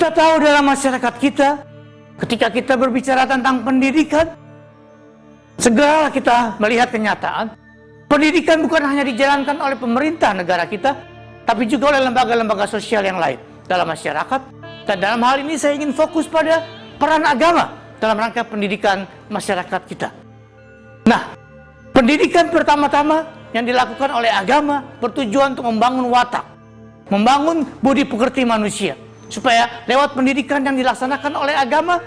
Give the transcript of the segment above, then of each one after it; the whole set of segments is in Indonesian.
Kita tahu dalam masyarakat kita, ketika kita berbicara tentang pendidikan, segeralah kita melihat kenyataan. Pendidikan bukan hanya dijalankan oleh pemerintah negara kita, tapi juga oleh lembaga-lembaga sosial yang lain dalam masyarakat. Dan dalam hal ini saya ingin fokus pada peran agama dalam rangka pendidikan masyarakat kita. Nah, pendidikan pertama-tama yang dilakukan oleh agama bertujuan untuk membangun watak, membangun budi pekerti manusia, supaya lewat pendidikan yang dilaksanakan oleh agama,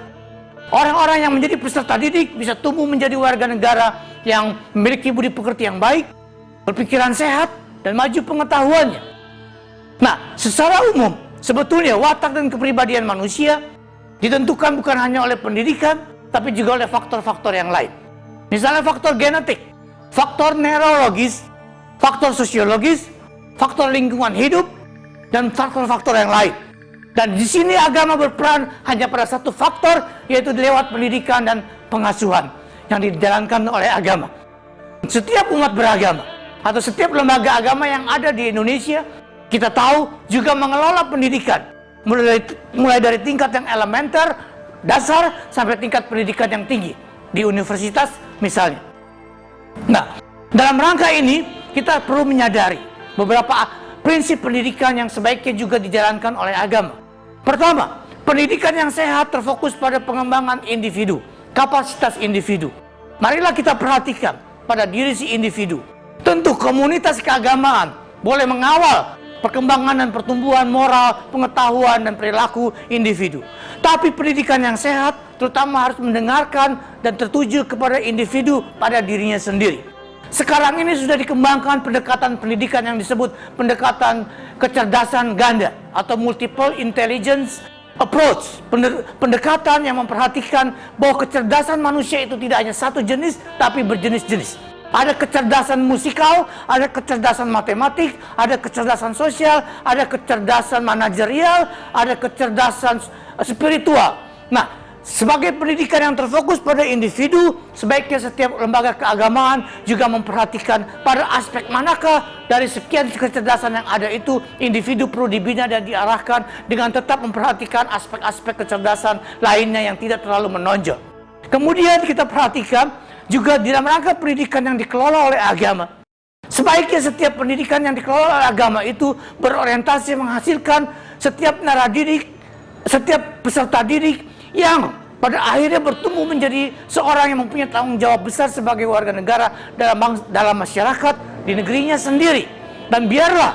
orang-orang yang menjadi peserta didik bisa tumbuh menjadi warga negara yang memiliki budi pekerti yang baik, berpikiran sehat, dan maju pengetahuannya. Nah, secara umum, sebetulnya watak dan kepribadian manusia ditentukan bukan hanya oleh pendidikan, tapi juga oleh faktor-faktor yang lain. Misalnya faktor genetik, faktor neurologis, faktor sosiologis, faktor lingkungan hidup, dan faktor-faktor yang lain. Dan di sini agama berperan hanya pada satu faktor, yaitu lewat pendidikan dan pengasuhan yang dijalankan oleh agama. Setiap umat beragama atau setiap lembaga agama yang ada di Indonesia, kita tahu juga mengelola pendidikan mulai dari tingkat yang elementer, dasar, sampai tingkat pendidikan yang tinggi di universitas misalnya. Nah, dalam rangka ini kita perlu menyadari beberapa prinsip pendidikan yang sebaiknya juga dijalankan oleh agama. Pertama, pendidikan yang sehat terfokus pada pengembangan individu, kapasitas individu. Marilah kita perhatikan pada diri si individu. Tentu komunitas keagamaan boleh mengawal perkembangan dan pertumbuhan moral, pengetahuan, dan perilaku individu. Tapi pendidikan yang sehat terutama harus mendengarkan dan tertuju kepada individu pada dirinya sendiri. Sekarang ini sudah dikembangkan pendekatan pendidikan yang disebut pendekatan kecerdasan ganda atau multiple intelligence approach. Pendekatan yang memperhatikan bahwa kecerdasan manusia itu tidak hanya satu jenis, tapi berjenis-jenis. Ada kecerdasan musikal, ada kecerdasan matematik, ada kecerdasan sosial, ada kecerdasan manajerial, ada kecerdasan spiritual. Nah, sebagai pendidikan yang terfokus pada individu, sebaiknya setiap lembaga keagamaan juga memperhatikan pada aspek manakah dari sekian kecerdasan yang ada itu individu perlu dibina dan diarahkan dengan tetap memperhatikan aspek-aspek kecerdasan lainnya yang tidak terlalu menonjol. Kemudian kita perhatikan juga di dalam rangka pendidikan yang dikelola oleh agama. Sebaiknya setiap pendidikan yang dikelola oleh agama itu berorientasi menghasilkan setiap naradidik, setiap peserta didik yang pada akhirnya bertumbuh menjadi seorang yang mempunyai tanggung jawab besar sebagai warga negara dalam masyarakat di negerinya sendiri. Dan biarlah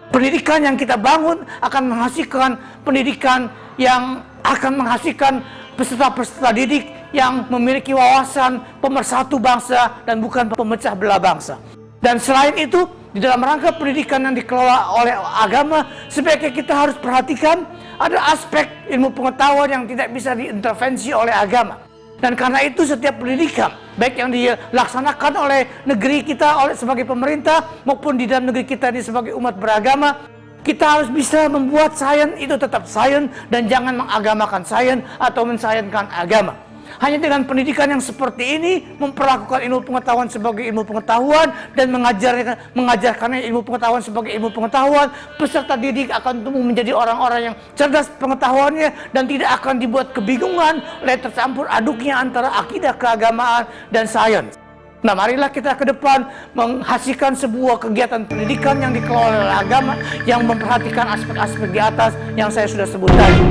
pendidikan yang kita bangun akan menghasilkan pendidikan yang akan menghasilkan peserta-peserta didik yang memiliki wawasan pemersatu bangsa dan bukan pemecah belah bangsa. Dan selain itu, di dalam rangka pendidikan yang dikelola oleh agama, sebaiknya kita harus perhatikan ada aspek ilmu pengetahuan yang tidak bisa diintervensi oleh agama. Dan karena itu setiap pendidikan, baik yang dilaksanakan oleh negeri kita sebagai pemerintah maupun di dalam negeri kita ini sebagai umat beragama, kita harus bisa membuat sains itu tetap sains dan jangan mengagamakan sains atau mensainkan agama. Hanya dengan pendidikan yang seperti ini, memperlakukan ilmu pengetahuan sebagai ilmu pengetahuan dan mengajarkannya ilmu pengetahuan sebagai ilmu pengetahuan, peserta didik akan tumbuh menjadi orang-orang yang cerdas pengetahuannya dan tidak akan dibuat kebingungan oleh tercampur aduknya antara akidah keagamaan dan sains. Nah, marilah kita ke depan menghasilkan sebuah kegiatan pendidikan yang dikelola oleh agama yang memperhatikan aspek-aspek di atas yang saya sudah sebut tadi.